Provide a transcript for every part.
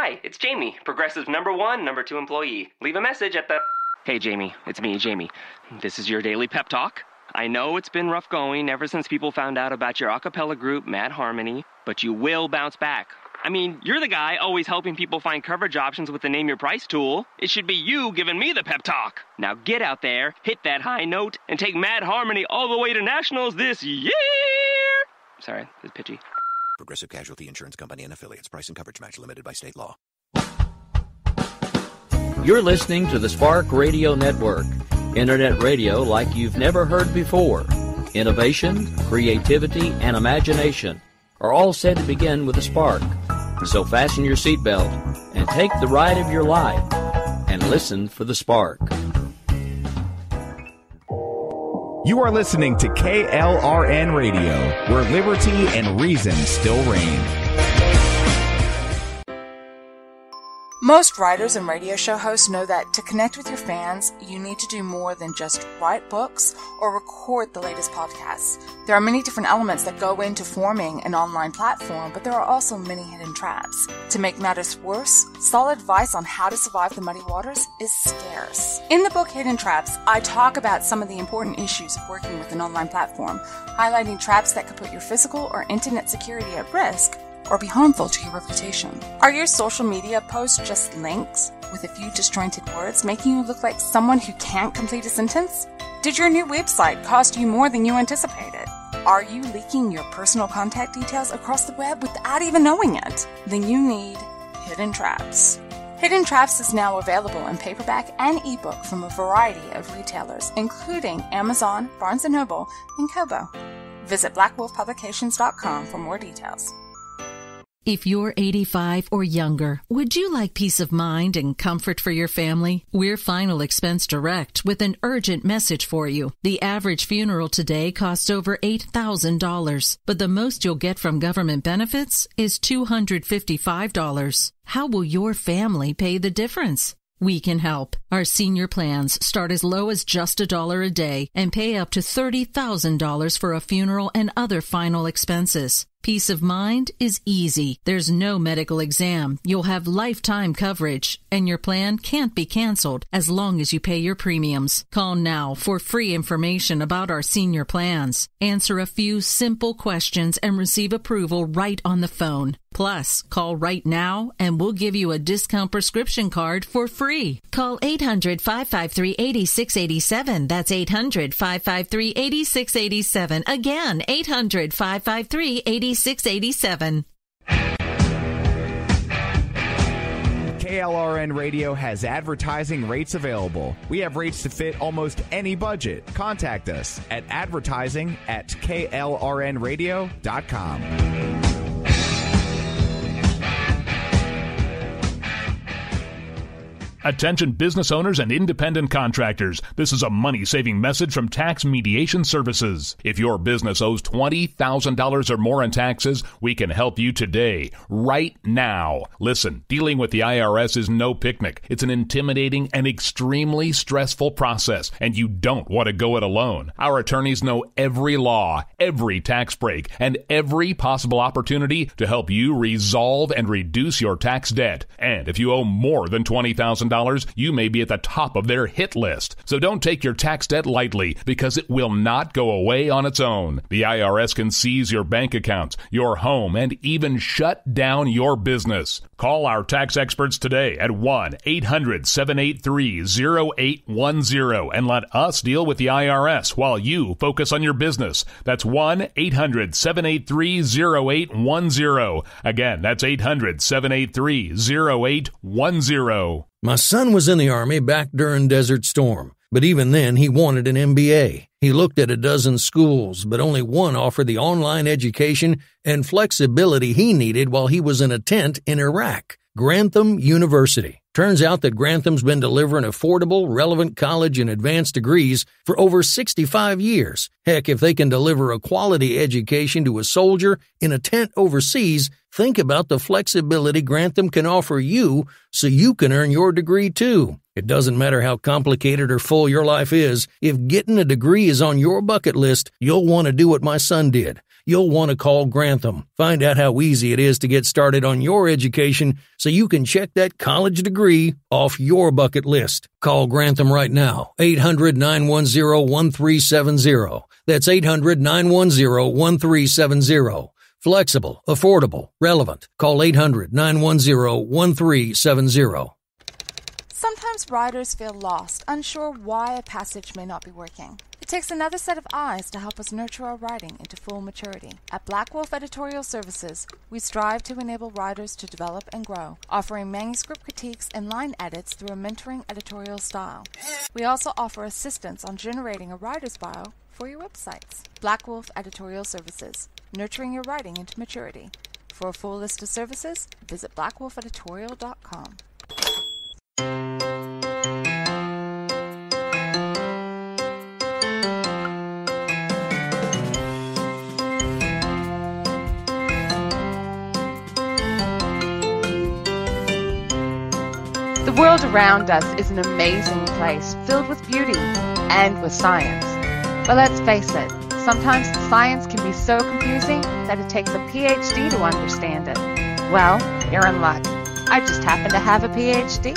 Hi, it's Jamie, Progressive number 2 employee. Leave a message at the... Hey, Jamie, it's me, Jamie. This is your daily pep talk. I know it's been rough going ever since people found out about your a cappella group, Mad Harmony, but you will bounce back. I mean, you're the guy always helping people find coverage options with the Name Your Price tool. It should be you giving me the pep talk. Now get out there, hit that high note, and take Mad Harmony all the way to nationals this year! Sorry, it's pitchy. Progressive Casualty Insurance Company and Affiliates. Price and coverage match limited by state law. You're listening to the Spark Radio Network. Internet radio like you've never heard before. Innovation, creativity, and imagination are all said to begin with a spark. So fasten your seatbelt and take the ride of your life and listen for the spark. You are listening to KLRN Radio, where liberty and reason still reign. Most writers and radio show hosts know that to connect with your fans, you need to do more than just write books or record the latest podcasts. There are many different elements that go into forming an online platform, but there are also many hidden traps. To make matters worse, solid advice on how to survive the muddy waters is scarce. In the book Hidden Traps, I talk about some of the important issues of working with an online platform, highlighting traps that could put your physical or internet security at risk or be harmful to your reputation. Are your social media posts just links with a few disjointed words, making you look like someone who can't complete a sentence? Did your new website cost you more than you anticipated? Are you leaking your personal contact details across the web without even knowing it? Then you need Hidden Traps. Hidden Traps is now available in paperback and ebook from a variety of retailers, including Amazon, Barnes & Noble, and Kobo. Visit blackwolfpublications.com for more details. If you're 85 or younger, would you like peace of mind and comfort for your family? We're Final Expense Direct with an urgent message for you. The average funeral today costs over $8,000, but the most you'll get from government benefits is $255. How will your family pay the difference? We can help. Our senior plans start as low as just $1 a day and pay up to $30,000 for a funeral and other final expenses. Peace of mind is easy. There's no medical exam. You'll have lifetime coverage, and your plan can't be canceled as long as you pay your premiums. Call now for free information about our senior plans. Answer a few simple questions and receive approval right on the phone. Plus, call right now and we'll give you a discount prescription card for free. Call 800-553-8687. That's 800-553-8687. Again, 800-553-8687. KLRN Radio has advertising rates available. We have rates to fit almost any budget. Contact us at advertising@klrnradio.com. Attention business owners and independent contractors. This is a money-saving message from Tax Mediation Services. If your business owes $20,000 or more in taxes, we can help you today, right now. Listen, dealing with the IRS is no picnic. It's an intimidating and extremely stressful process, and you don't want to go it alone. Our attorneys know every law, every tax break, and every possible opportunity to help you resolve and reduce your tax debt. And if you owe more than $20,000, you may be at the top of their hit list. So don't take your tax debt lightly, because it will not go away on its own. The IRS can seize your bank accounts, your home, and even shut down your business. Call our tax experts today at 1-800-783-0810 and let us deal with the IRS while you focus on your business. That's 1-800-783-0810. Again, that's 800-783-0810. My son was in the Army back during Desert Storm, but even then he wanted an MBA. He looked at a dozen schools, but only one offered the online education and flexibility he needed while he was in a tent in Iraq. Grantham University. Turns out that Grantham's been delivering affordable, relevant college and advanced degrees for over 65 years. Heck, if they can deliver a quality education to a soldier in a tent overseas, think about the flexibility Grantham can offer you so you can earn your degree too. It doesn't matter how complicated or full your life is, if getting a degree is on your bucket list, you'll want to do what my son did. you'll want to call Grantham. Find out how easy it is to get started on your education so you can check that college degree off your bucket list. Call Grantham right now, 800-910-1370. That's 800-910-1370. Flexible, affordable, relevant. Call 800-910-1370. Sometimes riders feel lost, unsure why a passage may not be working. It takes another set of eyes to help us nurture our writing into full maturity. At Black Wolf Editorial Services, we strive to enable writers to develop and grow, offering manuscript critiques and line edits through a mentoring editorial style. We also offer assistance on generating a writer's bio for your websites. Black Wolf Editorial Services, nurturing your writing into maturity. For a full list of services, visit blackwolfeditorial.com. The world around us is an amazing place filled with beauty and with science. But let's face it, sometimes the science can be so confusing that it takes a PhD to understand it. Well, you're in luck. I just happen to have a PhD.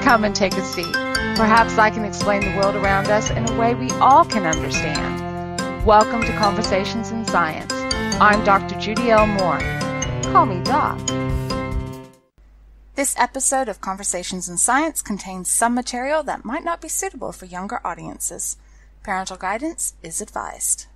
Come and take a seat. Perhaps I can explain the world around us in a way we all can understand. Welcome to Conversations in Science. I'm Dr. Judy L. Moore. Call me Doc. This episode of Conversations in Science contains some material that might not be suitable for younger audiences. Parental guidance is advised.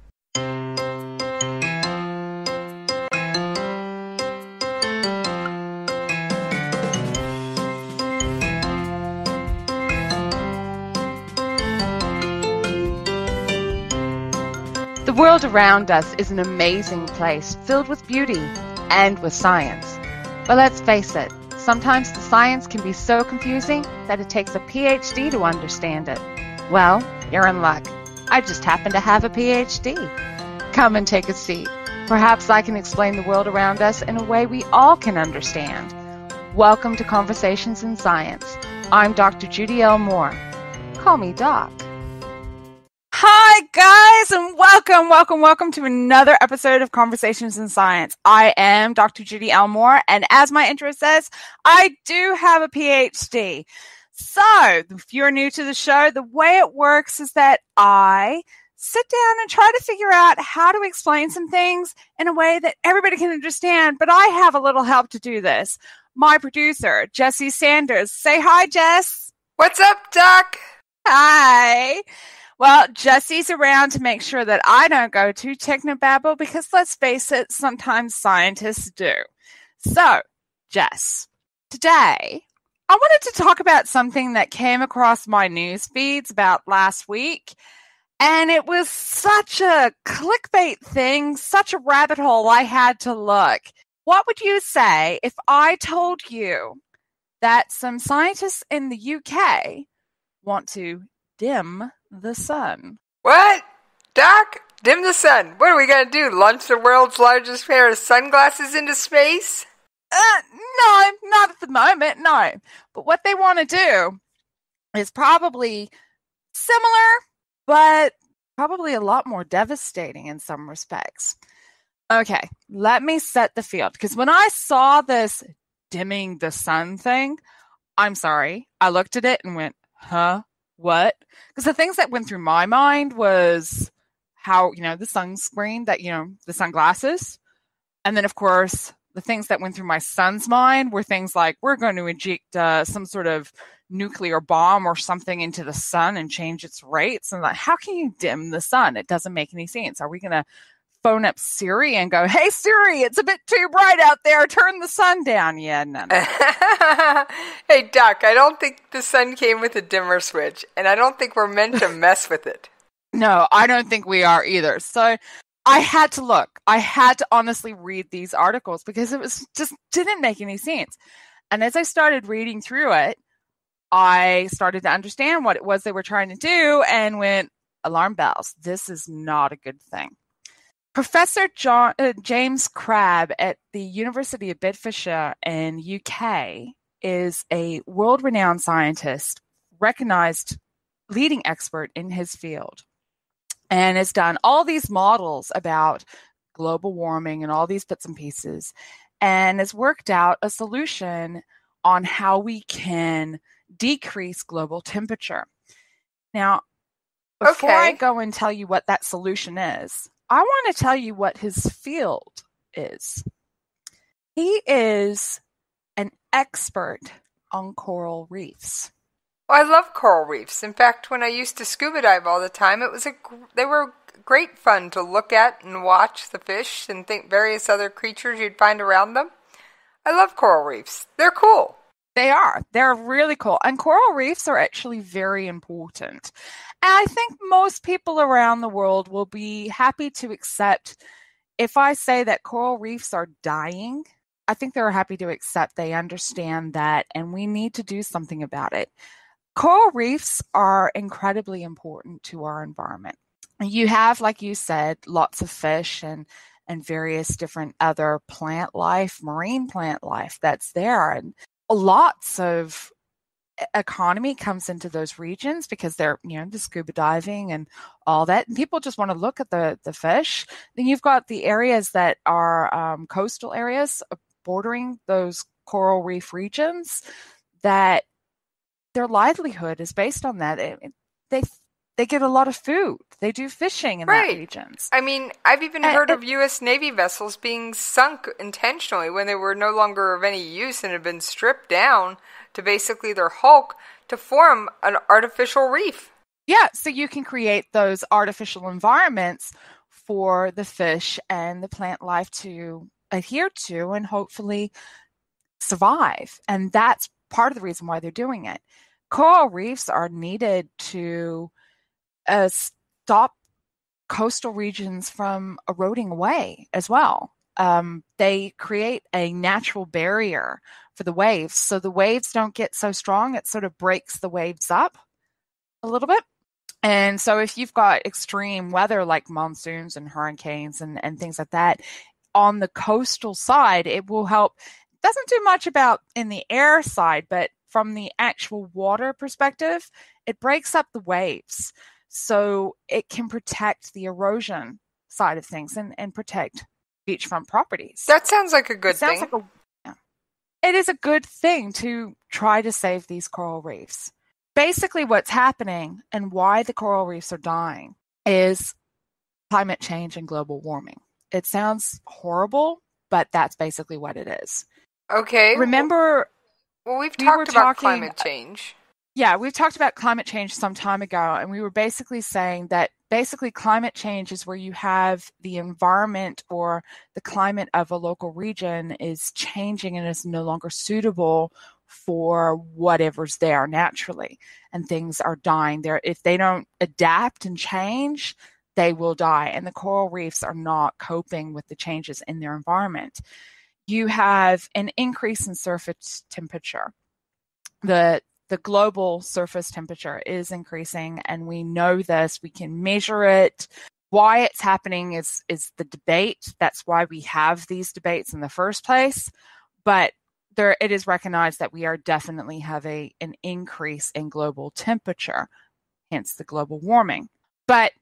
The world around us is an amazing place filled with beauty and with science. But let's face it, sometimes the science can be so confusing that it takes a PhD to understand it. Well, you're in luck. I just happen to have a PhD. Come and take a seat. Perhaps I can explain the world around us in a way we all can understand. Welcome to Conversations in Science. I'm Dr. Judy L. Moore. Call me Doc. Hi guys, and welcome to another episode of Conversations in Science. I am Dr. Judy L. Moore, and as my intro says, I do have a PhD. So, if you're new to the show, the way it works is that I sit down and try to figure out how to explain some things in a way that everybody can understand, but I have a little help to do this. My producer, Jessie Sanders. Say hi, Jess. What's up, Doc? Hi. Well, Jessie's around to make sure that I don't go too technobabble because, let's face it, sometimes scientists do. So, Jess, today I wanted to talk about something that came across my news feeds about last week, and it was such a clickbait thing, such a rabbit hole I had to look. What would you say if I told you that some scientists in the UK want to dim the sun? What? Doc? Dim the sun. What are we going to do? Launch the world's largest pair of sunglasses into space? No, not at the moment, no. But what they want to do is probably similar, but probably a lot more devastating in some respects. Okay, let me set the field, because when I saw this dimming the sun thing, I'm sorry, I looked at it and went, huh? What? Because the things that went through my mind was how, the sunscreen, the sunglasses. And then, of course, the things that went through my son's mind were things like, we're going to inject some sort of nuclear bomb or something into the sun and change its rates. And like, how can you dim the sun? It doesn't make any sense. Are we going to phone up Siri and go, hey, Siri, it's a bit too bright out there. Turn the sun down. Yeah, no. Hey, Doc, I don't think the sun came with a dimmer switch, and I don't think we're meant to mess with it. No, I don't think we are either. So I had to look. I had to honestly read these articles because it was just didn't make any sense. And as I started reading through it, I started to understand what it was they were trying to do and went, alarm bells. This is not a good thing. Professor James Crabb at the University of Bedfordshire in UK is a world-renowned scientist, recognized leading expert in his field, and has done all these models about global warming and all these bits and pieces, and has worked out a solution on how we can decrease global temperature. Now, before I go and tell you what that solution is, I want to tell you what his field is. He is an expert on coral reefs. Well, I love coral reefs. In fact, when I used to scuba dive all the time, they were great fun to look at and watch the fish and think various other creatures you'd find around them. I love coral reefs. They're cool. They are. They're really cool. And coral reefs are actually very important. And I think most people around the world will be happy to accept if I say that coral reefs are dying. I think they're happy to accept they understand that, and we need to do something about it. Coral reefs are incredibly important to our environment. You have, like you said, lots of fish and various different other plant life, marine plant life that's there. And lots of economy comes into those regions because they're, the scuba diving and all that. And people just want to look at the fish. Then you've got the areas that are coastal areas bordering those coral reef regions that their livelihood is based on that. They get a lot of food. They do fishing in that regions. I mean, I've even heard of U.S. Navy vessels being sunk intentionally when they were no longer of any use and had been stripped down to basically their hulk to form an artificial reef. Yeah, so you can create those artificial environments for the fish and the plant life to adhere to and hopefully survive. And that's part of the reason why they're doing it. Coral reefs are needed to stop coastal regions from eroding away as well. They create a natural barrier for the waves, so the waves don't get so strong. It sort of breaks the waves up a little bit. And so if you've got extreme weather like monsoons and hurricanes and things like that on the coastal side, it will help. It doesn't do much about in the air side, but from the actual water perspective, it breaks up the waves. So it can protect the erosion side of things and protect beachfront properties. That sounds like a good thing. It is a good thing to try to save these coral reefs. Basically what's happening and why the coral reefs are dying is climate change and global warming. It sounds horrible, but that's basically what it is. Okay. Remember, we've talked about climate change. Yeah, we've talked about climate change some time ago, and we were basically saying that climate change is where you have the environment or the climate of a local region is changing and is no longer suitable for whatever's there naturally, and things are dying there. If they don't adapt and change, they will die, and the coral reefs are not coping with the changes in their environment. You have an increase in surface temperature. The global surface temperature is increasing, and we know this. We can measure it. Why it's happening is the debate. That's why we have these debates in the first place. But it is recognized that we are definitely have an increase in global temperature, hence the global warming. But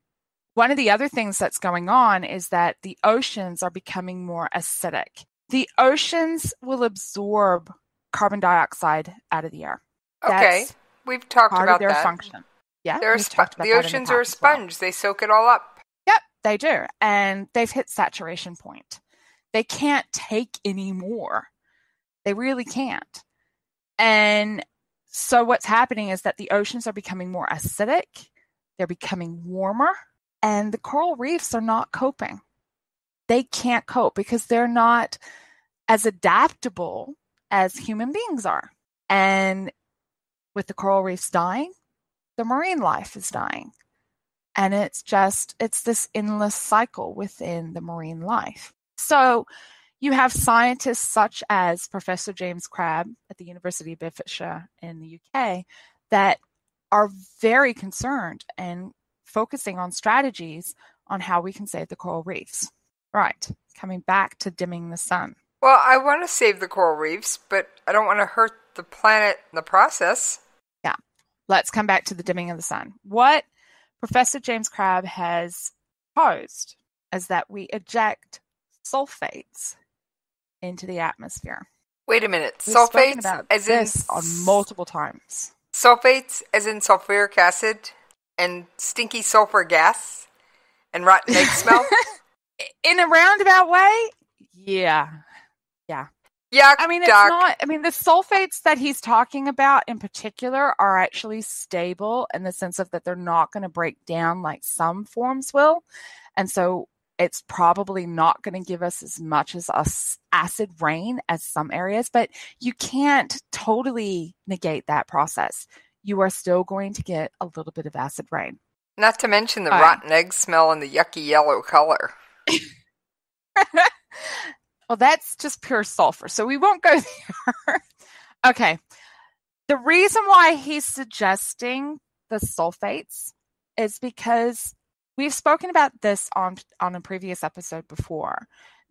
one of the other things that's going on is that the oceans are becoming more acidic. The oceans will absorb carbon dioxide out of the air. Okay, we've talked about their that. Function. Yeah, the oceans are a sponge. They soak it all up. Yep, they do, and they've hit saturation point. They can't take any more. They really can't. And so what's happening is that the oceans are becoming more acidic. They're becoming warmer, and the coral reefs are not coping. They can't cope because they're not as adaptable as human beings are. And with the coral reefs dying, the marine life is dying. And it's this endless cycle within the marine life. So you have scientists such as Professor James Crabb at the University of Bedfordshire in the UK that are very concerned and focusing on strategies on how we can save the coral reefs. Right, coming back to dimming the sun. Well, I want to save the coral reefs, but I don't want to hurt the planet in the process. Yeah, let's come back to the dimming of the sun. What Professor James Crabb has proposed is that we eject sulfates into the atmosphere. Wait a minute. We've spoken Sulfates about as this in on multiple times. sulfates as in sulfuric acid and stinky sulfur gas and rotten egg smell? In a roundabout way? Yeah. Yuck, I mean, it's Doc. not. I mean, the sulfates that he's talking about in particular are actually stable in the sense of that they're not going to break down like some forms will. And so it's probably not going to give us as much as acid rain as some areas, but you can't totally negate that process. You are still going to get a little bit of acid rain. Not to mention the rotten egg smell and the yucky yellow color. Well, that's just pure sulfur, so we won't go there. Okay. The reason why he's suggesting the sulfates is because we've spoken about this on a previous episode before,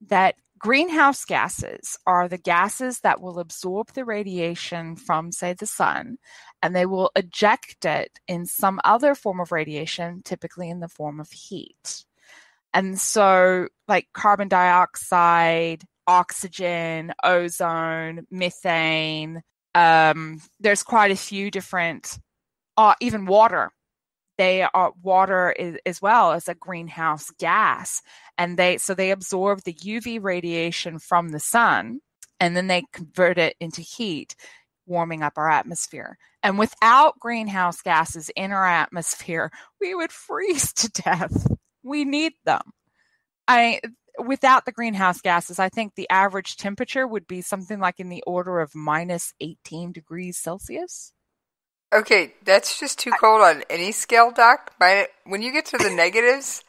that greenhouse gases are the gases that will absorb the radiation from, say, the sun, and they will eject it in some other form of radiation, typically in the form of heat. And so, like carbon dioxide, oxygen, ozone, methane, there's quite a few different, even water. Water is as well as a greenhouse gas, and they absorb the UV radiation from the sun, and then they convert it into heat, warming up our atmosphere. And without greenhouse gases in our atmosphere, we would freeze to death. We need them. Without the greenhouse gases, I think the average temperature would be something like in the order of minus 18 degrees Celsius. Okay, that's just too cold on any scale, Doc. When you get to the negatives,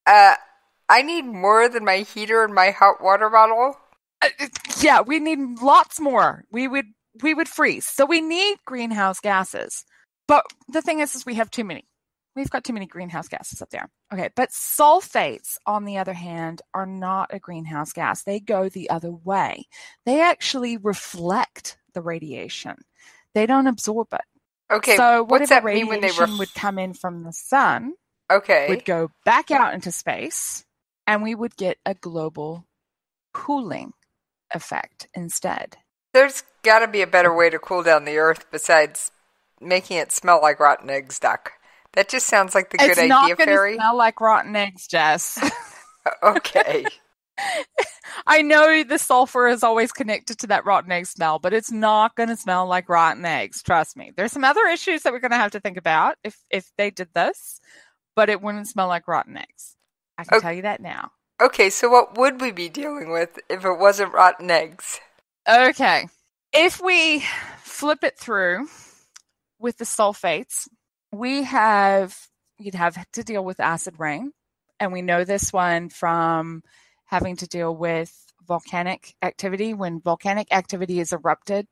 I need more than my heater and my hot water bottle. Yeah, we need lots more. We would freeze. So we need greenhouse gases. But the thing is we have too many. We've got too many greenhouse gases up there. Okay, but sulfates, on the other hand, are not a greenhouse gas. They go the other way. They actually reflect the radiation. They don't absorb it. Okay, so what's whatever that mean when they radiation would come in from the sun would go back out into space, and we would get a global cooling effect instead. There's got to be a better way to cool down the Earth besides making it smell like rotten eggs, Doc. That just sounds like the good idea, Fairy. It's not going to smell like rotten eggs, Jess. Okay. I know the sulfur is always connected to that rotten egg smell, but it's not going to smell like rotten eggs. Trust me. There's some other issues that we're going to have to think about if they did this, but it wouldn't smell like rotten eggs. I can tell you that now. Okay, so what would we be dealing with if it wasn't rotten eggs? Okay. If we flip it through with the sulfates, you'd have to deal with acid rain. And we know this one from having to deal with volcanic activity. When volcanic activity is erupted,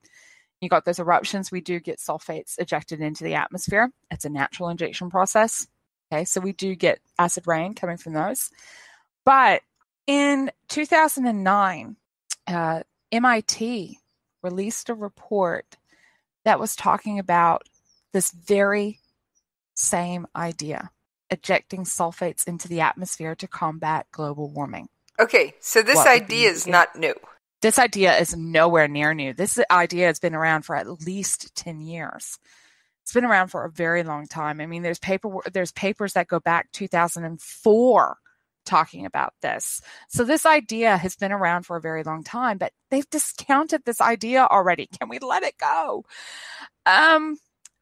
you got those eruptions, we do get sulfates ejected into the atmosphere. It's a natural injection process. Okay, so we do get acid rain coming from those. But in 2009, MIT released a report that was talking about this very same idea, ejecting sulfates into the atmosphere to combat global warming. Okay, so this idea is not new. This idea is nowhere near new. This idea has been around for at least 10 years. It's been around for a very long time. I mean, there's papers that go back 2004 talking about this. So this idea has been around for a very long time, but they've discounted this idea already. Can we let it go?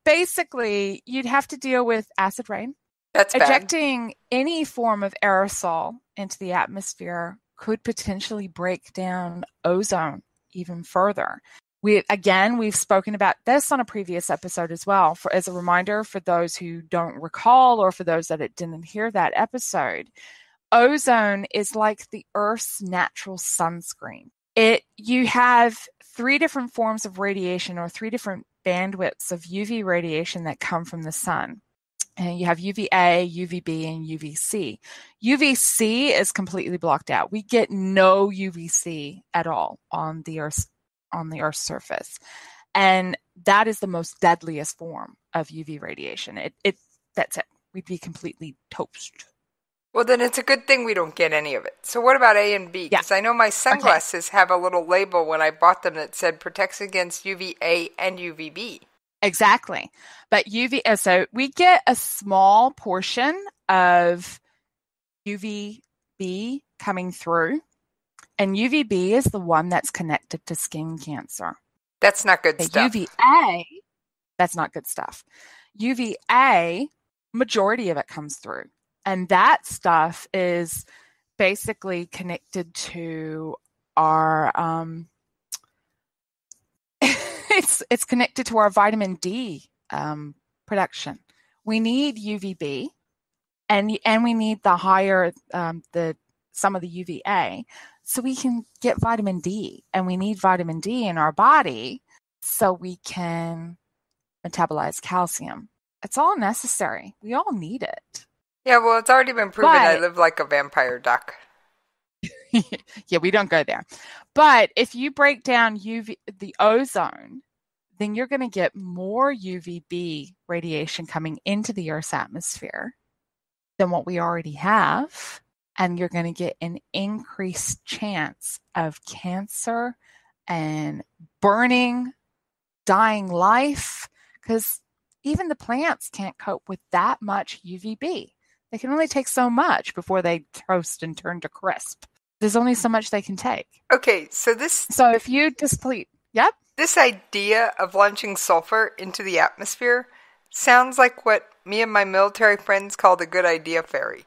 Basically, you'd have to deal with acid rain. That's bad. Ejecting any form of aerosol into the atmosphere could potentially break down ozone even further. We've spoken about this on a previous episode as well. As a reminder for those who don't recall or for those that didn't hear that episode, ozone is like the Earth's natural sunscreen. You have 3 different forms of radiation or 3 different bandwidths of UV radiation that come from the sun. And you have UVA, UVB, and UVC. UVC is completely blocked out. We get no UVC at all on the Earth's surface. And that is the most deadliest form of UV radiation. That's it. We'd be completely toast. Well, then it's a good thing we don't get any of it. So what about A and B? Because I know my sunglasses have a little label when I bought them that said protects against UVA and UVB. Exactly. But so we get a small portion of UVB coming through, and UVB is the one that's connected to skin cancer. That's not good stuff. UVA, that's not good stuff. UVA, majority of it comes through. And that stuff is basically connected to our, it's connected to our vitamin D production. We need UVB, and we need the higher some of the UVA, so we can get vitamin D. And we need vitamin D in our body so we can metabolize calcium. It's all necessary. We all need it. Yeah, well, it's already been proven I live like a vampire duck. Yeah, we don't go there. But if you break down the ozone, then you're going to get more UVB radiation coming into the Earth's atmosphere than what we already have. And you're going to get an increased chance of cancer and burning, dying life, because even the plants can't cope with that much UVB. They can only take so much before they toast and turn to crisp. There's only so much they can take. Okay, so if you deplete, this idea of launching sulfur into the atmosphere sounds like what me and my military friends call the good idea fairy.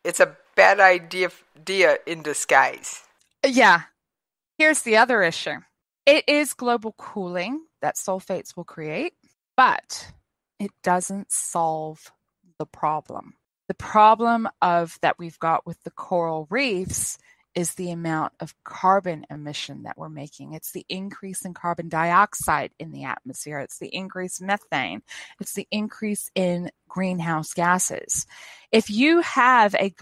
It's a bad idea in disguise. Yeah. Here's the other issue. It is global cooling that sulfates will create, but it doesn't solve the problem. The problem that we've got with the coral reefs is the amount of carbon emission that we're making. It's the increase in carbon dioxide in the atmosphere. It's the increased methane. It's the increase in greenhouse gases. If you have a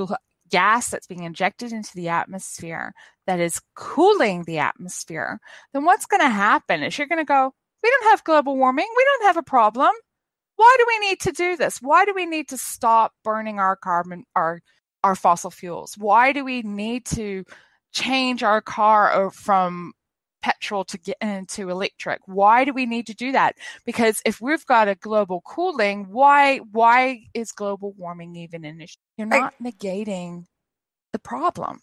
gas that's being injected into the atmosphere that is cooling the atmosphere, then what's going to happen is you're going to go, we don't have global warming. We don't have a problem. Why do we need to do this? Why do we need to stop burning our fossil fuels? Why do we need to change our car from petrol to get into electric? Why do we need to do that? Because if we've got a global cooling, why is global warming even an issue? You're not negating the problem.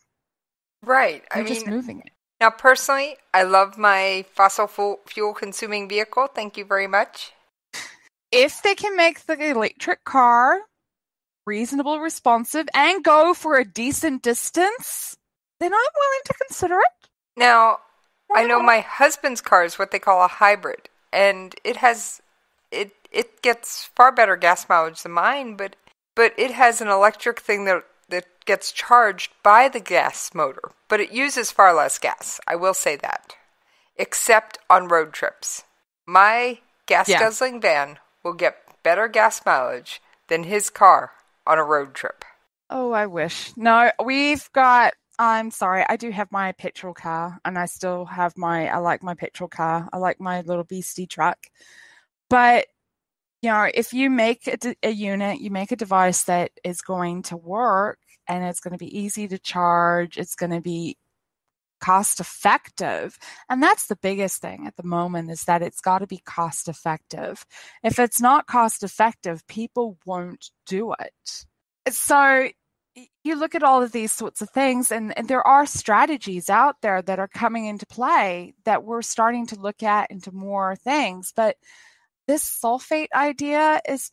Right. You're just moving it. Now, personally, I love my fossil fuel consuming vehicle. Thank you very much. If they can make the electric car reasonable, responsive, and go for a decent distance, then I'm willing to consider it. Now, I know my husband's car is what they call a hybrid, and it gets far better gas mileage than mine, but it has an electric thing that gets charged by the gas motor, but it uses far less gas. I will say that, except on road trips. My gas-guzzling van will get better gas mileage than his car on a road trip. Oh, I wish. No, I'm sorry, I do have my petrol car, and I still have I like my petrol car. I like my little beastie truck. But, if you make a unit, you make a device that is going to work, and it's going to be easy to charge, it's going to be cost effective. And that's the biggest thing at the moment, is that it's got to be cost effective. If it's not cost effective, people won't do it. So you look at all of these sorts of things, and there are strategies out there that are coming into play that we're starting to look at into more things. But this sulfate idea is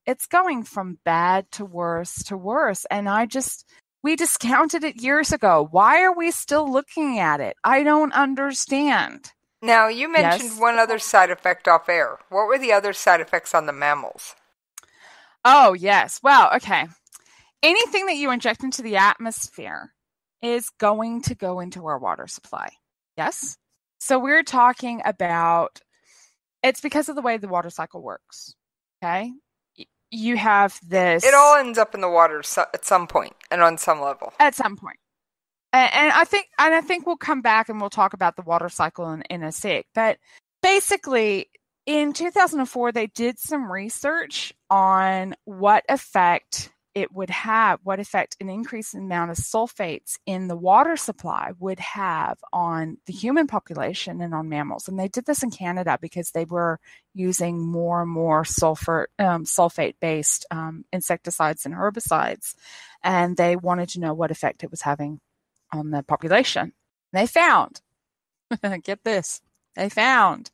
it's going from bad to worse to worse. And we discounted it years ago. Why are we still looking at it? I don't understand. Now, you mentioned one other side effect off air. What were the other side effects on the mammals? Oh, yes. Well, okay. Anything that you inject into the atmosphere is going to go into our water supply. Yes? So we're talking about, it's because of the way the water cycle works. Okay? You have this. It all ends up in the water at some point and on some level. At some point. And I think we'll come back and we'll talk about the water cycle in a sec. But basically, in 2004, they did some research on what effect it would have, what effect an increased amount of sulfates in the water supply would have on the human population and on mammals. And they did this in Canada because they were using more and more sulfate-based insecticides and herbicides, and they wanted to know what effect it was having on the population. They found, get this, they found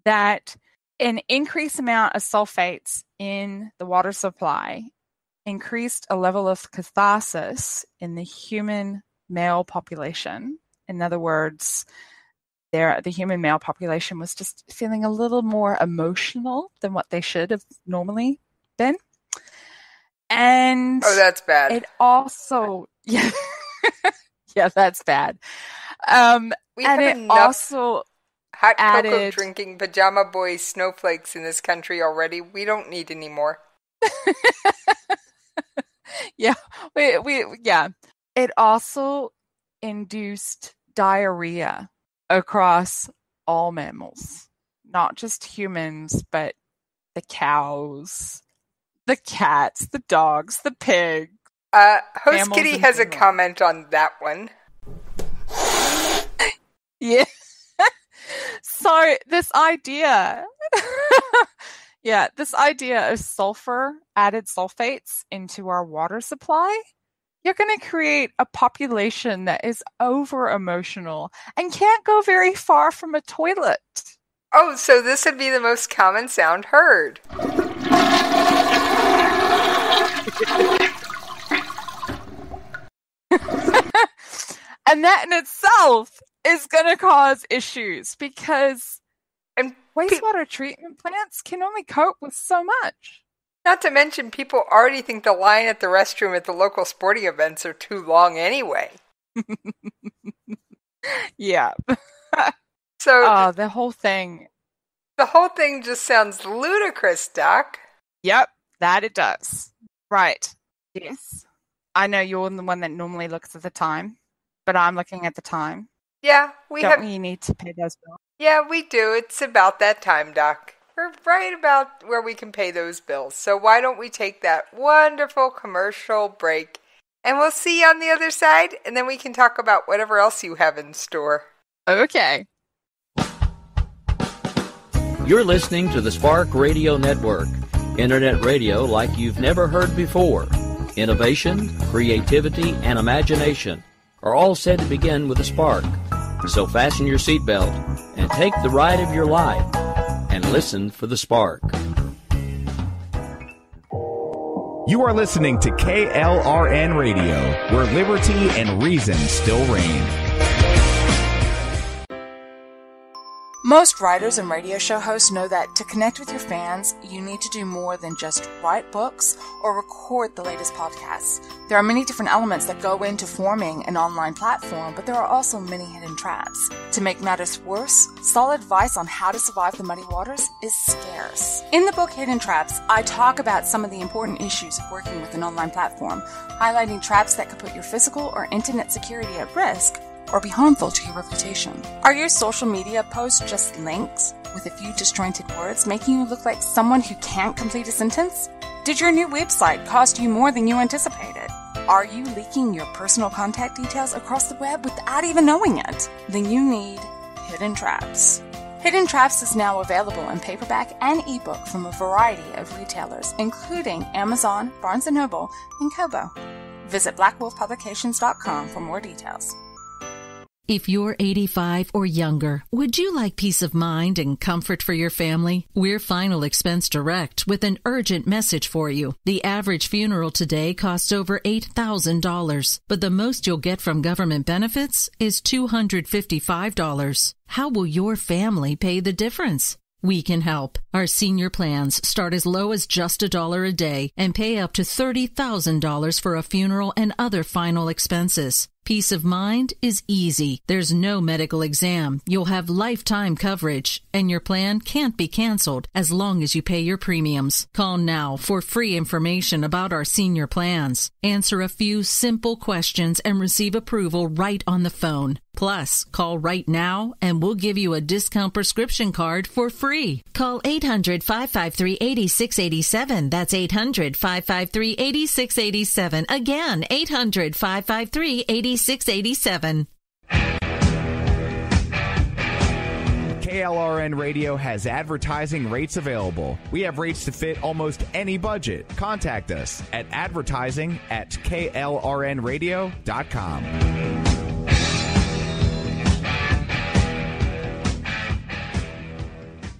that an increased amount of sulfates in the water supply increased a level of catharsis in the human male population. In other words, the human male population was just feeling a little more emotional than what they should have normally been. And that's bad. It also, yeah, that's bad. We have enough hot cocoa drinking pajama boy snowflakes in this country already. We don't need any more. Yeah, yeah. It also induced diarrhea across all mammals, not just humans, but the cows, the cats, the dogs, the pigs. Host Kitty has a comment on that one. Yeah. So this idea, this idea of added sulfates into our water supply, you're going to create a population that is over-emotional and can't go very far from a toilet. Oh, so this would be the most common sound heard. And that in itself is going to cause issues because wastewater treatment plants can only cope with so much. Not to mention, people already think the line at the restroom at the local sporting events are too long anyway. Yeah. So the whole thing. The whole thing just sounds ludicrous, Doc. Yep, that it does. Right. Yes. I know you're the one that normally looks at the time, but I'm looking at the time. Yeah, we need to pay those bills? Yeah, we do. It's about that time, Doc. We're right about where we can pay those bills. So why don't we take that wonderful commercial break, and we'll see you on the other side, and then we can talk about whatever else you have in store. Okay. You're listening to the Spark Radio Network, internet radio like you've never heard before. Innovation, creativity, and imagination are all said to begin with a spark. So fasten your seatbelt and take the ride of your life and listen for the spark. You are listening to KLRN Radio, where liberty and reason still reign. Most writers and radio show hosts know that to connect with your fans, you need to do more than just write books or record the latest podcasts. There are many different elements that go into forming an online platform, but there are also many hidden traps. To make matters worse, solid advice on how to survive the muddy waters is scarce. In the book Hidden Traps, I talk about some of the important issues of working with an online platform, highlighting traps that could put your physical or internet security at risk or be harmful to your reputation. Are your social media posts just links with a few disjointed words, making you look like someone who can't complete a sentence? Did your new website cost you more than you anticipated? Are you leaking your personal contact details across the web without even knowing it? Then you need Hidden Traps. Hidden Traps is now available in paperback and ebook from a variety of retailers, including Amazon, Barnes & Noble, and Kobo. Visit blackwolfpublications.com for more details. If you're 85 or younger, would you like peace of mind and comfort for your family? We're Final Expense Direct with an urgent message for you. The average funeral today costs over $8,000, but the most you'll get from government benefits is $255. How will your family pay the difference? We can help. Our senior plans start as low as just $1 a day and pay up to $30,000 for a funeral and other final expenses. Peace of mind is easy. There's no medical exam. You'll have lifetime coverage, and your plan can't be canceled as long as you pay your premiums. Call now for free information about our senior plans. Answer a few simple questions and receive approval right on the phone. Plus, call right now and we'll give you a discount prescription card for free. Call 800-553-8687. That's 800-553-8687. Again, 800-553-8687. KLRN Radio has advertising rates available. We have rates to fit almost any budget. Contact us at advertising@klrnradio.com.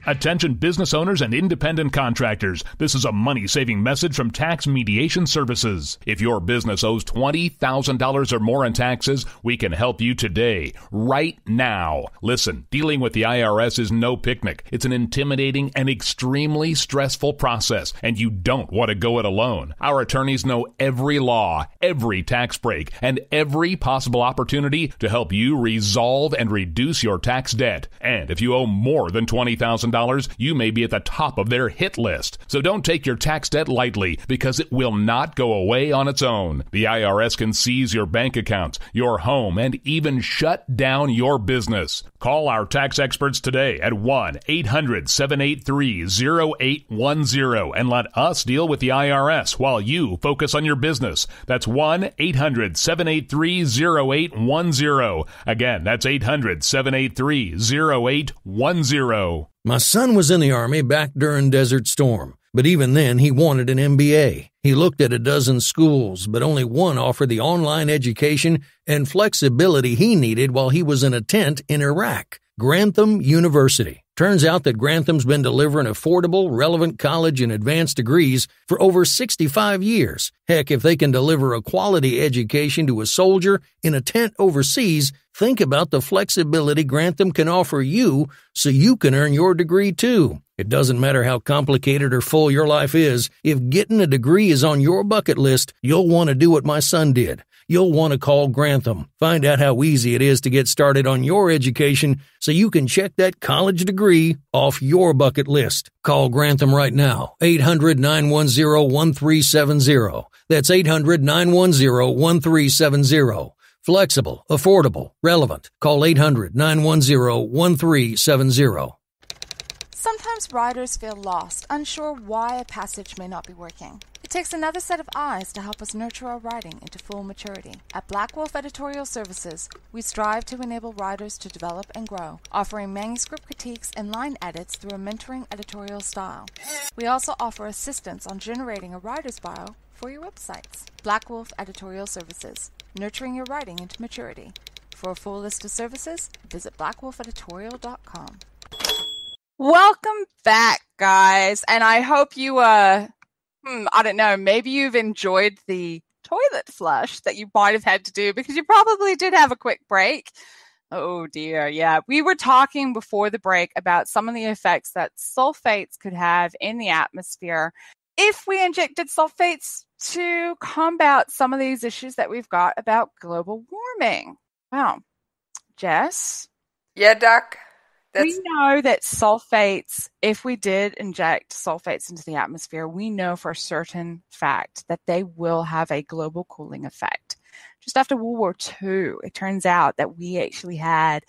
Attention business owners and independent contractors. This is a money-saving message from Tax Mediation Services. If your business owes $20,000 or more in taxes, we can help you today, right now. Listen, dealing with the IRS is no picnic. It's an intimidating and extremely stressful process, and you don't want to go it alone. Our attorneys know every law, every tax break, and every possible opportunity to help you resolve and reduce your tax debt. And if you owe more than $20,000, you may be at the top of their hit list. So don't take your tax debt lightly, because it will not go away on its own. The IRS can seize your bank accounts, your home, and even shut down your business. Call our tax experts today at 1-800-783-0810 and let us deal with the IRS while you focus on your business. That's 1-800-783-0810. Again, that's 800-783-0810. My son was in the Army back during Desert Storm, but even then he wanted an MBA. He looked at a dozen schools, but only one offered the online education and flexibility he needed while he was in a tent in Iraq. Grantham University. Turns out that Grantham's been delivering affordable, relevant college and advanced degrees for over 65 years. Heck, if they can deliver a quality education to a soldier in a tent overseas, think about the flexibility Grantham can offer you so you can earn your degree too. It doesn't matter how complicated or full your life is, if getting a degree is on your bucket list, you'll want to do what my son did. You'll want to call Grantham. Find out how easy it is to get started on your education so you can check that college degree off your bucket list. Call Grantham right now, 800-910-1370. That's 800-910-1370. Flexible, affordable, relevant. Call 800-910-1370. Sometimes riders feel lost, unsure why a passage may not be working. It takes another set of eyes to help us nurture our writing into full maturity. At Black Wolf Editorial Services, we strive to enable writers to develop and grow, offering manuscript critiques and line edits through a mentoring editorial style. We also offer assistance on generating a writer's bio for your websites. Black Wolf Editorial Services, nurturing your writing into maturity. For a full list of services, visit blackwolfeditorial.com. Welcome back, guys. And I hope you, I don't know, maybe you've enjoyed the toilet flush that you might have had to do because you probably did have a quick break. Oh dear, yeah. We were talking before the break about some of the effects that sulfates could have in the atmosphere if we injected sulfates to combat some of these issues that we've got about global warming. Wow. Jess? Yeah, Doc? We know that sulfates, if we did inject sulfates into the atmosphere, we know for a certain fact that they will have a global cooling effect. Just after World War II, it turns out that we actually had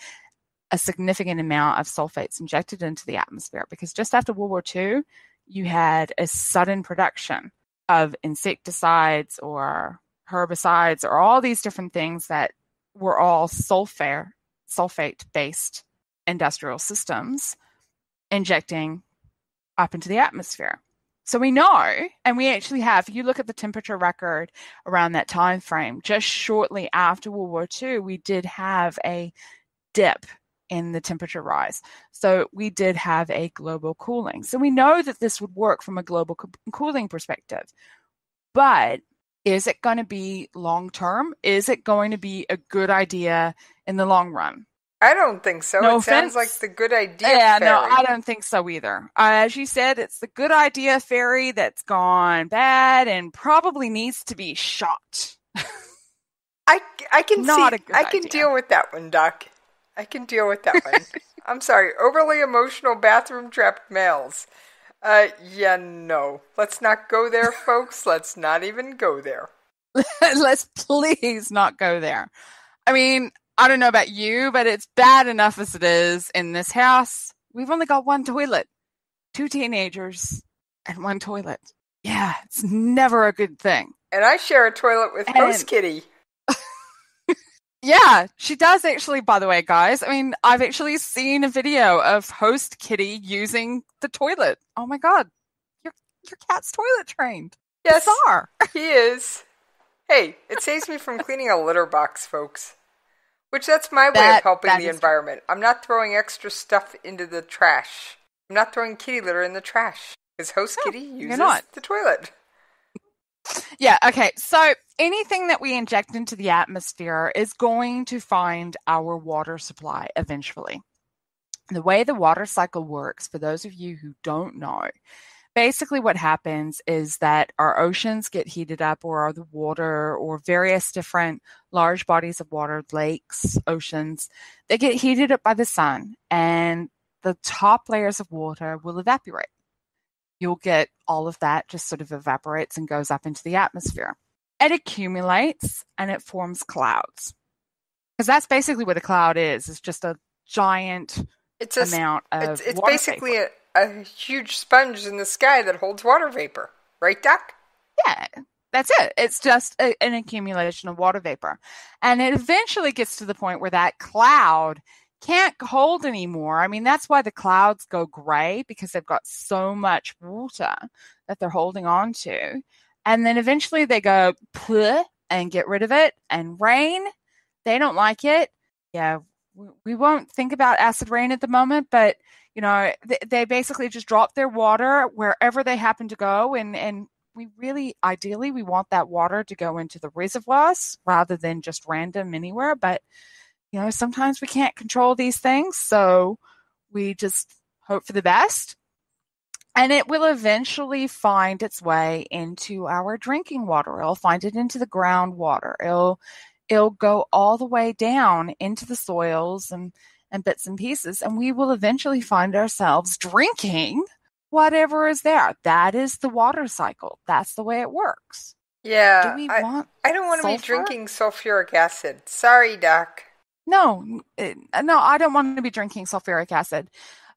a significant amount of sulfates injected into the atmosphere because just after World War II, you had a sudden production of insecticides or herbicides or all these different things that were all sulfate-based industrial systems injecting up into the atmosphere. So we know, and we actually have, if you look at the temperature record around that time frame, just shortly after World War II, we did have a dip in the temperature rise. So we did have a global cooling. So we know that this would work from a global cooling perspective. But is it going to be long-term? Is it going to be a good idea in the long run? I don't think so. No it offense. Sounds like the good idea Yeah, fairy. no, I don't think so either. As you said, it's the good idea fairy that's gone bad and probably needs to be shot. I can Not see. a good I can idea. deal with that one, Doc. I can deal with that one. I'm sorry. Overly emotional bathroom trapped males. Yeah, no. Let's not go there, folks. Let's not even go there. Let's please not go there. I mean, I don't know about you, but it's bad enough as it is in this house. We've only got one toilet, 2 teenagers, and 1 toilet. Yeah, it's never a good thing. And I share a toilet with Host Kitty. Yeah, she does actually, by the way, guys. I mean, I've actually seen a video of Host Kitty using the toilet. Oh my God, your cat's toilet trained. Yes, Bizarre. He is. Hey, it saves me from cleaning a litter box, folks. Which that's my way of helping the environment. I'm not throwing extra stuff into the trash. I'm not throwing kitty litter in the trash. Because Host Kitty uses the toilet. Yeah, okay. So anything that we inject into the atmosphere is going to find our water supply eventually. The way the water cycle works, for those of you who don't know, basically what happens is that our oceans get heated up, or the water, or various different large bodies of water, lakes, oceans, they get heated up by the sun, and the top layers of water will evaporate. You'll get all of that just sort of evaporates and goes up into the atmosphere. It accumulates and it forms clouds. Because that's basically what a cloud is. It's just a giant amount of It's water basically vapor. a huge sponge in the sky that holds water vapor. Right, Doc? Yeah, that's it. It's just an accumulation of water vapor. And it eventually gets to the point where that cloud can't hold anymore. I mean, that's why the clouds go gray, because they've got so much water that they're holding on to. And then eventually they go pleh and get rid of it. And rain, they don't like it. Yeah, we won't think about acid rain at the moment, but you know, they basically just drop their water wherever they happen to go. And we really, ideally, we want that water to go into the reservoirs rather than just random anywhere. But you know, sometimes we can't control these things, so we just hope for the best. And it will eventually find its way into our drinking water. It'll find it into the groundwater. It'll go all the way down into the soils and bits and pieces, and we will eventually find ourselves drinking whatever is there. That is the water cycle. That's the way it works. Yeah, I don't want to be drinking sulfuric acid. Sorry, Doc. No, I don't want to be drinking sulfuric acid.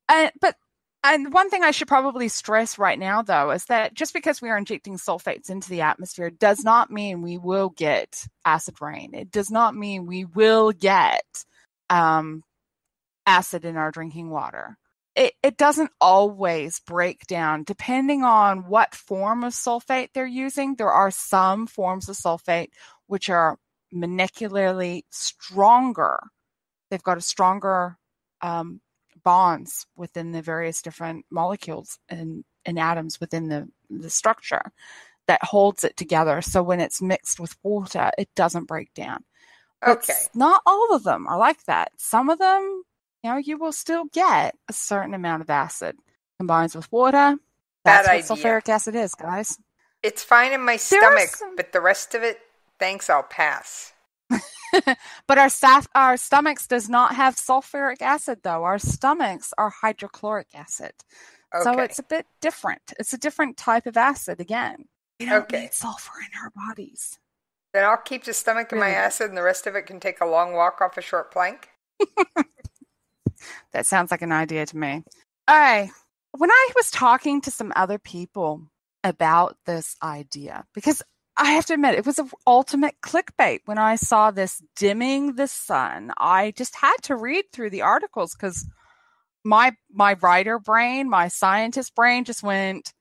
But one thing I should probably stress right now, though, is that just because we are injecting sulfates into the atmosphere does not mean we will get acid rain. It does not mean we will get acid in our drinking water. It doesn't always break down depending on what form of sulfate they're using. There are some forms of sulfate which are molecularly stronger. They've got a stronger bonds within the various different molecules and atoms within the structure that holds it together. So when it's mixed with water, it doesn't break down. But not all of them are like that. Some of them, you know, you will still get a certain amount of acid combines with water. That's what sulfuric acid is, guys. It's fine in my stomach, but the rest of it, thanks, I'll pass. But our stomachs does not have sulfuric acid, though. Our stomachs are hydrochloric acid. Okay. So it's a bit different. It's a different type of acid again. We don't need sulfur in our bodies. Then I'll keep the stomach in my acid and the rest of it can take a long walk off a short plank. That sounds like an idea to me. All right. When I was talking to some other people about this idea, because I have to admit, it was an ultimate clickbait. When I saw this dimming the sun, I just had to read through the articles because my writer brain, my scientist brain just went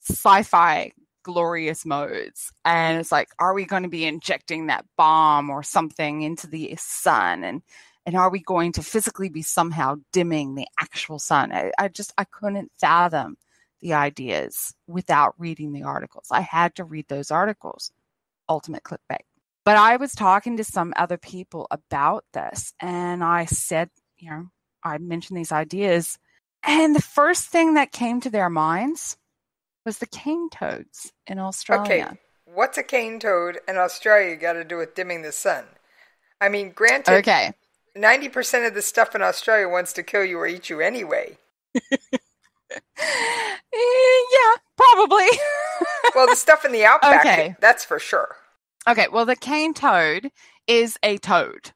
sci-fi glorious modes. And it's like, are we going to be injecting that bomb or something into the sun? And are we going to physically be somehow dimming the actual sun? I couldn't fathom the ideas without reading the articles. I had to read those articles. Ultimate clickbait. But I was talking to some other people about this, and I said, you know, I mentioned these ideas, and the first thing that came to their minds was the cane toads in Australia. Okay, what's a cane toad in Australia got to do with dimming the sun? I mean, granted, 90% of the stuff in Australia wants to kill you or eat you anyway. Yeah, probably. Well, the stuff in the outback, that's for sure. Okay, well, the cane toad is a toad.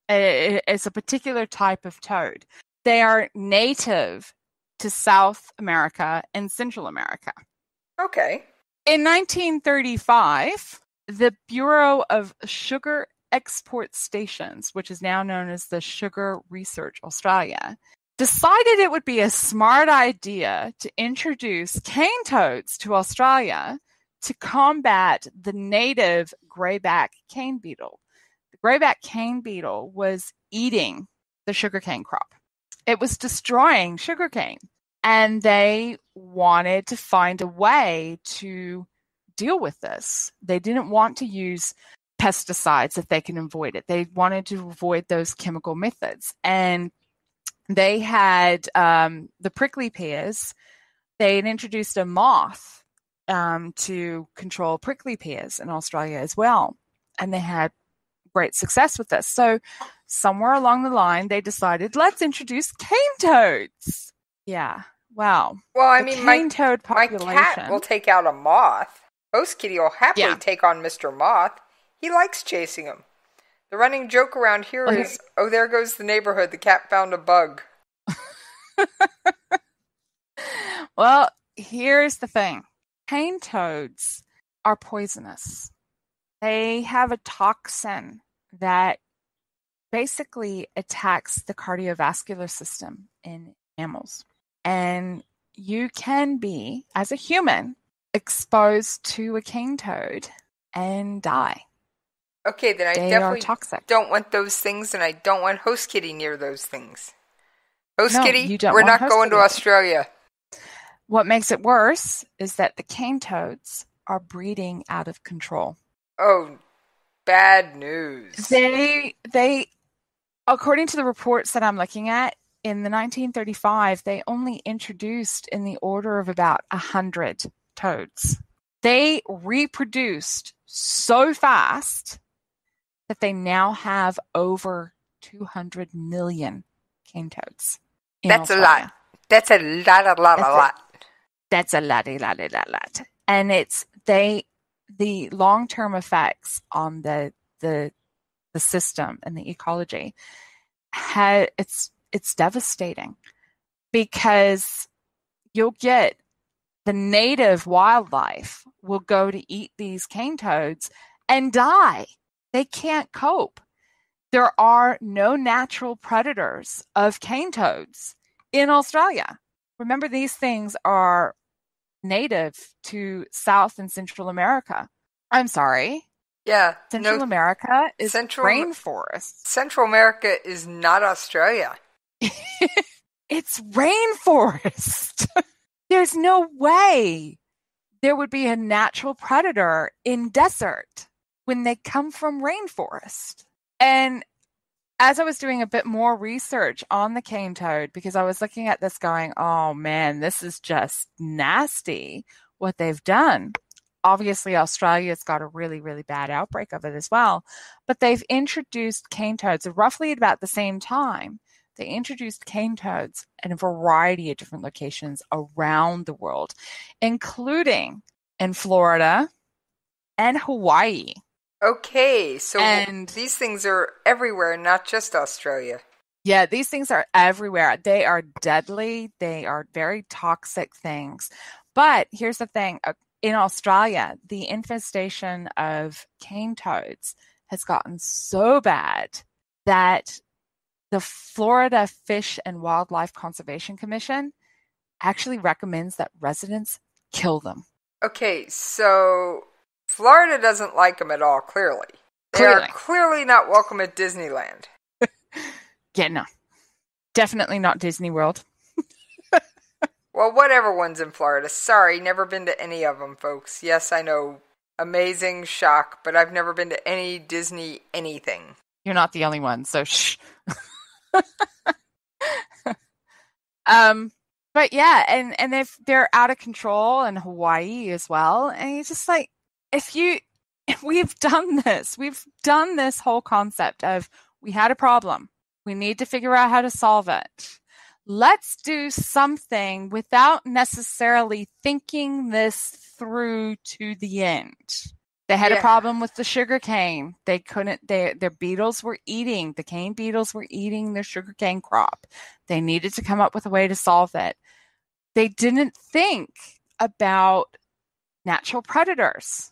It's a particular type of toad. They are native to South America and Central America. Okay. In 1935, the Bureau of Sugar Export Stations, which is now known as the Sugar Research Australia, decided it would be a smart idea to introduce cane toads to Australia to combat the native greyback cane beetle. The greyback cane beetle was eating the sugarcane crop. It was destroying sugarcane, and they wanted to find a way to deal with this. They didn't want to use pesticides if they can avoid it. They wanted to avoid those chemical methods. And they had the prickly pears. They had introduced a moth to control prickly pears in Australia as well. And they had great success with this. So somewhere along the line, they decided, let's introduce cane toads. Yeah. Wow. Well, I The mean, cane toad my population. cat will take out a moth. Host Kitty will happily take on Mr. Moth. He likes chasing him. The running joke around here is, oh, there goes the neighborhood. The cat found a bug. Well, here's the thing. Cane toads are poisonous. They have a toxin that basically attacks the cardiovascular system in mammals. And you can be, as a human, exposed to a cane toad and die. Okay, then I They definitely are toxic. don't want those things, and I don't want Host Kitty near those things. Host No, Kitty, you don't we're want not Host going to Kitty. Australia. What makes it worse is that the cane toads are breeding out of control. Oh, bad news. They, according to the reports that I'm looking at, in the 1935, they only introduced in the order of about 100 toads. They reproduced so fast that they now have over 200 million cane toads. That's a lot. That's a lot. That's a lot. And it's the long-term effects on the system and the ecology. It's devastating because you'll get the native wildlife will go to eat these cane toads and die. They can't cope. There are no natural predators of cane toads in Australia. Remember, these things are native to South and Central America. I'm sorry. Yeah. Central America is Central rainforest. Central America is not Australia. It's rainforest. There's no way there would be a natural predator in desert when they come from rainforest. And as I was doing a bit more research on the cane toad, because I was looking at this going, oh man, this is just nasty what they've done. Obviously, Australia's got a really, really bad outbreak of it as well. But they've introduced cane toads roughly at about the same time. They introduced cane toads in a variety of different locations around the world, including in Florida and Hawaii. Okay, so these things are everywhere, not just Australia. Yeah, these things are everywhere. They are deadly. They are very toxic things. But here's the thing. In Australia, the infestation of cane toads has gotten so bad that the Florida Fish and Wildlife Conservation Commission actually recommends that residents kill them. Okay, so Florida doesn't like them at all, clearly. They are clearly not welcome at Disneyland. Yeah, no. Definitely not Disney World. Well, whatever one's in Florida. Sorry, never been to any of them, folks. Yes, I know. Amazing shock, but I've never been to any Disney anything. You're not the only one, so shh. But yeah, and if they're out of control in Hawaii as well, and it's just like, if we've done this whole concept of we had a problem, we need to figure out how to solve it. Let's do something without necessarily thinking this through to the end. They had a problem with the sugar cane. They couldn't, their beetles were eating, the cane beetles were eating their sugar cane crop. They needed to come up with a way to solve it. They didn't think about natural predators.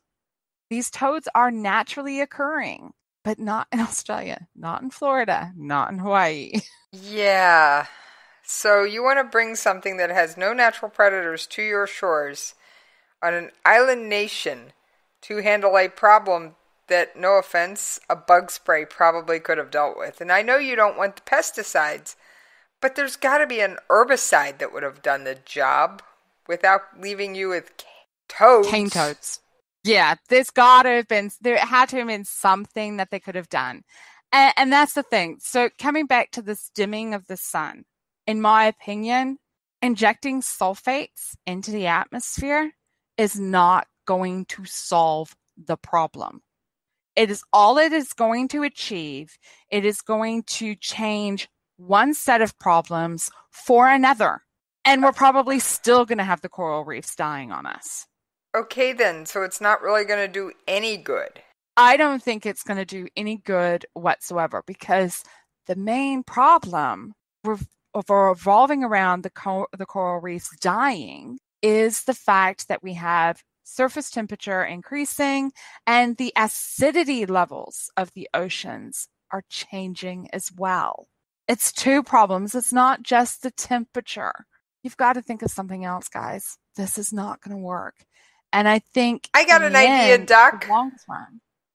These toads are naturally occurring, but not in Australia, not in Florida, not in Hawaii. Yeah. So you want to bring something that has no natural predators to your shores on an island nation to handle a problem that, no offense, a bug spray probably could have dealt with. And I know you don't want the pesticides, but there's got to be an herbicide that would have done the job without leaving you with toads. Cane toads. Yeah, there had to have been something that they could have done. And that's the thing. So coming back to this dimming of the sun, in my opinion, injecting sulfates into the atmosphere is not going to solve the problem. It is going to achieve. It is going to change one set of problems for another. And we're probably still going to have the coral reefs dying on us. Okay then, so it's not really going to do any good. I don't think it's going to do any good whatsoever, because the main problem revolving around the coral reefs dying is the fact that we have surface temperature increasing and the acidity levels of the oceans are changing as well. It's two problems. It's not just the temperature. You've got to think of something else, guys. This is not going to work. And I think I got an idea, Doc.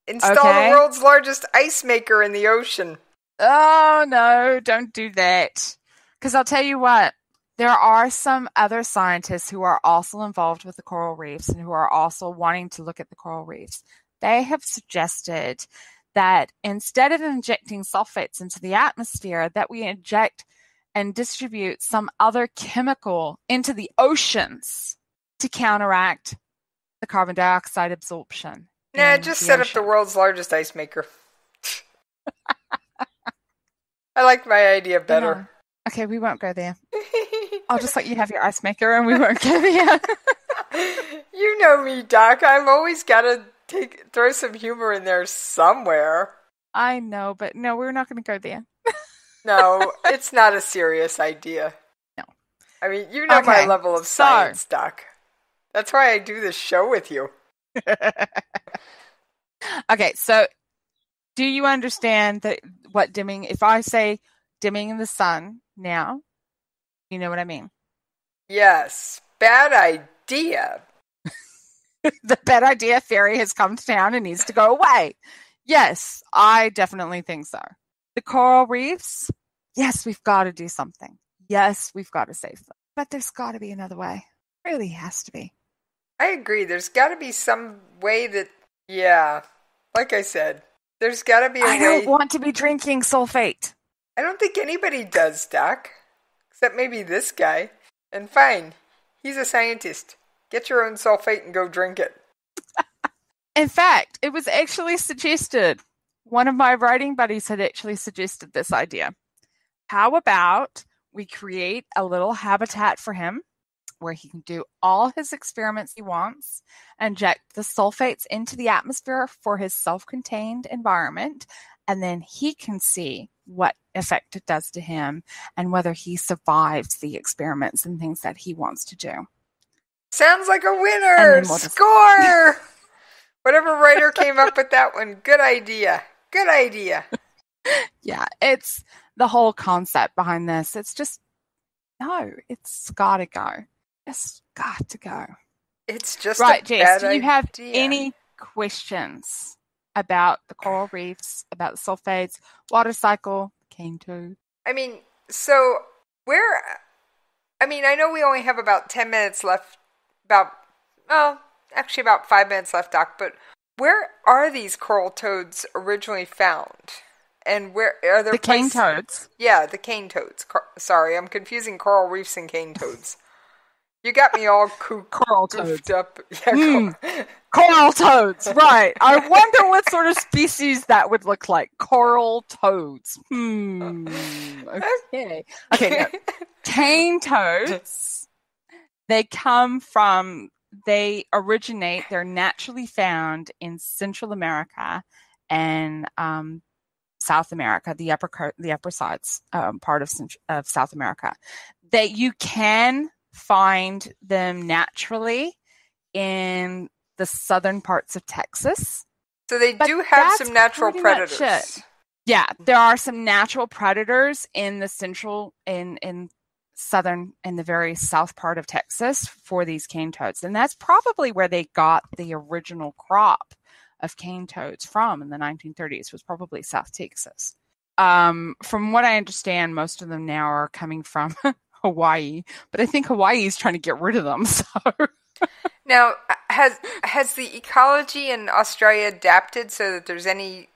Install the world's largest ice maker in the ocean. Oh, no, don't do that. Because I'll tell you what, there are some other scientists who are also involved with the coral reefs and who are also wanting to look at the coral reefs. They have suggested that instead of injecting sulfates into the atmosphere, that we inject and distribute some other chemical into the oceans to counteract the carbon dioxide absorption. Nah, just set up the world's largest ice maker. I like my idea better. No. Okay, we won't go there. I'll just let you have your ice maker and we won't go there. You know me, Doc. I've always got to throw some humor in there somewhere. I know, but no, we're not going to go there. No, it's not a serious idea. No. I mean, you know my level of science, Doc. That's why I do this show with you. Okay, so do you understand what dimming, if I say dimming in the sun now, you know what I mean? Yes, bad idea. The bad idea fairy has come to town and needs to go away. Yes, I definitely think so. The coral reefs, yes, we've got to do something. Yes, we've got to save them. But there's got to be another way. It really has to be. I agree. There's got to be some way that, yeah, like I said, there's got to be a way. I don't want to be drinking sulfate. I don't think anybody does, Doc. Except maybe this guy. And fine, he's a scientist. Get your own sulfate and go drink it. In fact, it was actually suggested. One of my writing buddies had actually suggested this idea. How about we create a little habitat for him where he can do all his experiments he wants, inject the sulfates into the atmosphere for his self-contained environment, and then he can see what effect it does to him and whether he survives the experiments and things that he wants to do. Sounds like a winner! Score! Whatever writer came up with that one, good idea. Good idea. Yeah, it's the whole concept behind this. It's just, no, it's gotta go. It's got to go. It's just right, a Jess, bad do you have idea. any questions about the coral reefs, about the sulfates, water cycle, cane toad? I mean, so I know we only have about 10 minutes left, about 5 minutes left, Doc, but where are these coral toads originally found? And where are there cane toads? Yeah, the cane toads. Sorry, I'm confusing coral reefs and cane toads. You got me all coral toads up. Yeah, coral toads, right. I wonder what sort of species that would look like. Coral toads. Okay. Okay, no. Cane toads, they come from they originate, they're naturally found in Central America and South America, the upper sides part of South America. That you can find them naturally in the southern parts of Texas. So they do have some natural predators. Yeah, there are some natural predators in the central, in southern, in the very south part of Texas for these cane toads. And that's probably where they got the original crop of cane toads from in the 1930s, was probably South Texas. From what I understand, most of them now are coming from Hawaii, but I think Hawaii is trying to get rid of them. So now, has the ecology in Australia adapted so that there's anything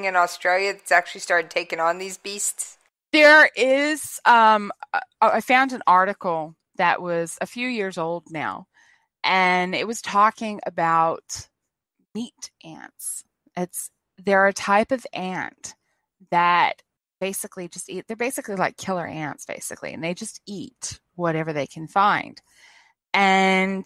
in Australia that's actually started taking on these beasts? There is. I found an article that was a few years old now, and it was talking about meat ants. They're a type of ant that basically just eat. They're basically like killer ants, basically, and they just eat whatever they can find. And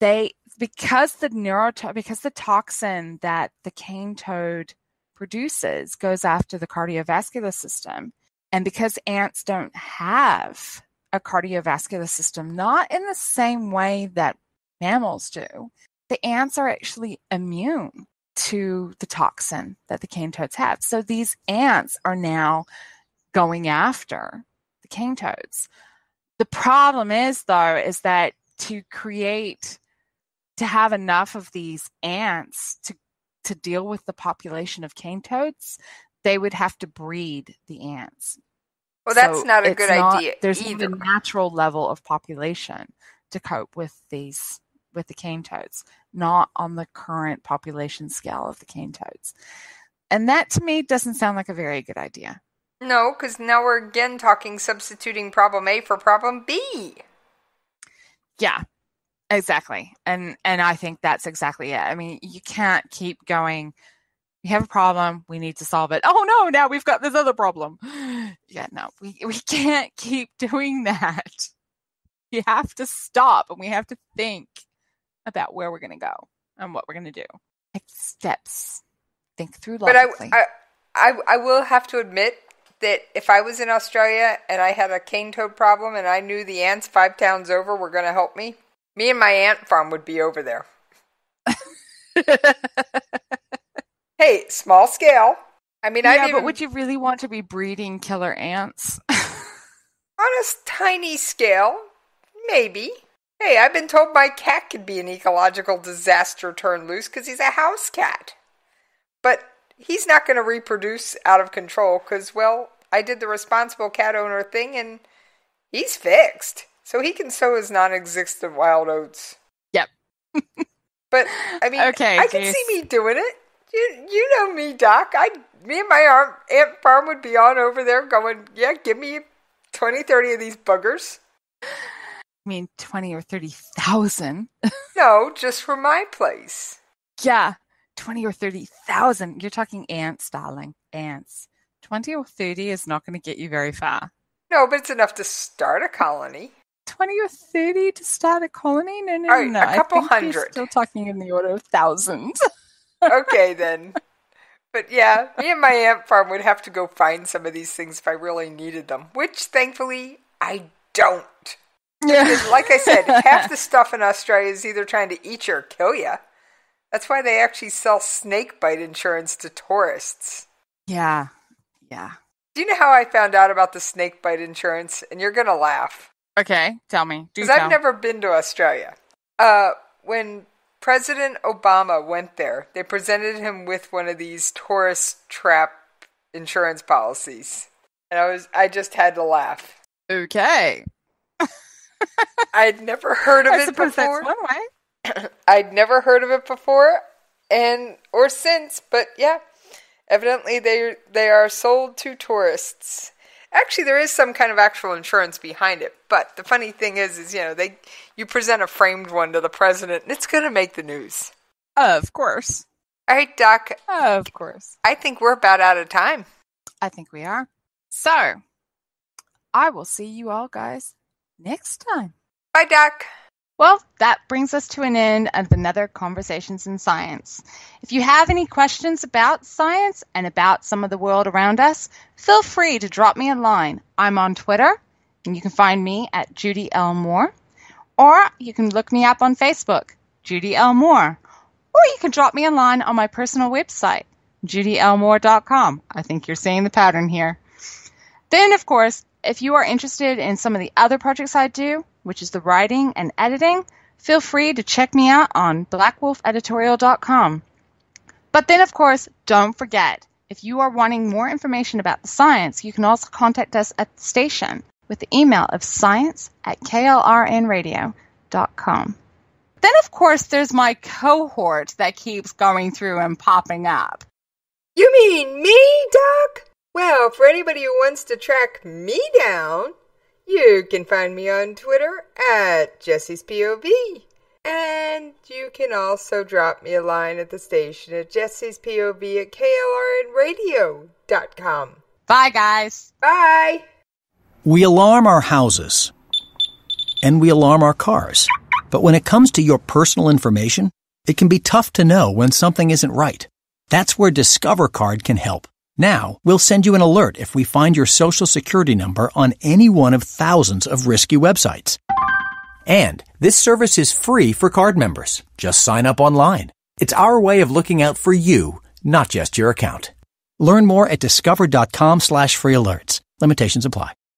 because the toxin that the cane toad produces goes after the cardiovascular system, and because ants don't have a cardiovascular system, not in the same way that mammals do, the ants are actually immune to the toxin that the cane toads have. So these ants are now going after the cane toads. The problem is that to have enough of these ants to deal with the population of cane toads, they would have to breed the ants. Well, that's not a good idea. There's either. not a natural level of population to cope with the cane toads, not on the current population scale of the cane toads. And that to me doesn't sound like a very good idea. No, because now we're again talking substituting problem A for problem B. Yeah, exactly. And I think that's exactly it. I mean, you can't keep going, we have a problem, we need to solve it. Oh no, now we've got this other problem. Yeah, no, we can't keep doing that. We have to stop and we have to think about where we're going to go and what we're going to do. Take steps. Think through logically. But I will have to admit that if I was in Australia and I had a cane toad problem and I knew the ants 5 towns over were going to help me and my ant farm would be over there. Hey, small scale. I mean, but would you really want to be breeding killer ants? On a tiny scale, maybe. Hey, I've been told my cat could be an ecological disaster turned loose because he's a house cat. But he's not going to reproduce out of control because, well, I did the responsible cat owner thing and he's fixed. So he can sow his non-existent wild oats. Yep. But, I mean, okay, I can see me doing it. You know me, Doc. Me and my ant farm would be on over there going, yeah, give me 20, 30 of these buggers. I mean, 20 or 30,000. No, just for my place. Yeah, 20 or 30,000. You're talking ants, darling. Ants. 20 or 30 is not going to get you very far. No, but it's enough to start a colony. 20 or 30 to start a colony? No. All right, a couple hundred. You're still talking in the order of thousands. Okay, then. But yeah, me and my ant farm would have to go find some of these things if I really needed them, which thankfully I don't. Yeah. Because, like I said, half the stuff in Australia is either trying to eat you or kill you. That's why they actually sell snake bite insurance to tourists. Yeah. Do you know how I found out about the snake bite insurance? And you're going to laugh. Okay, tell me. Because I've never been to Australia. When President Obama went there, they presented him with one of these tourist trap insurance policies. And I just had to laugh. Okay. I'd never heard of it before. That's one way. I'd never heard of it before or since, but yeah, evidently they are sold to tourists. Actually, there is some kind of actual insurance behind it, but the funny thing is you present a framed one to the president, and it's going to make the news. Of course. All right, Doc. Of course. I think we're about out of time. I think we are. So, I will see you all guys next time. Bye, Doc. Well, that brings us to an end of another Conversations in Science. If you have any questions about science and about some of the world around us, feel free to drop me a line. I'm on Twitter, and you can find me at Judy L. Moore, or you can look me up on Facebook, Judy L. Moore, or you can drop me a line on my personal website, judylmoore.com. I think you're seeing the pattern here. Then, of course, if you are interested in some of the other projects I do, which is the writing and editing, feel free to check me out on blackwolfeditorial.com. But then, of course, don't forget, if you are wanting more information about the science, you can also contact us at the station with the email of science@klrnradio.com. Then, of course, there's my cohort that keeps going through and popping up. You mean me, Doc? Well, for anybody who wants to track me down, you can find me on Twitter at Jessie's POV. And you can also drop me a line at the station at Jessie's POV at KLRNRadio.com. Bye, guys. Bye. We alarm our houses. And we alarm our cars. But when it comes to your personal information, it can be tough to know when something isn't right. That's where Discover Card can help. Now, we'll send you an alert if we find your Social Security number on any one of thousands of risky websites. And this service is free for card members. Just sign up online. It's our way of looking out for you, not just your account. Learn more at discover.com/free alerts. Limitations apply.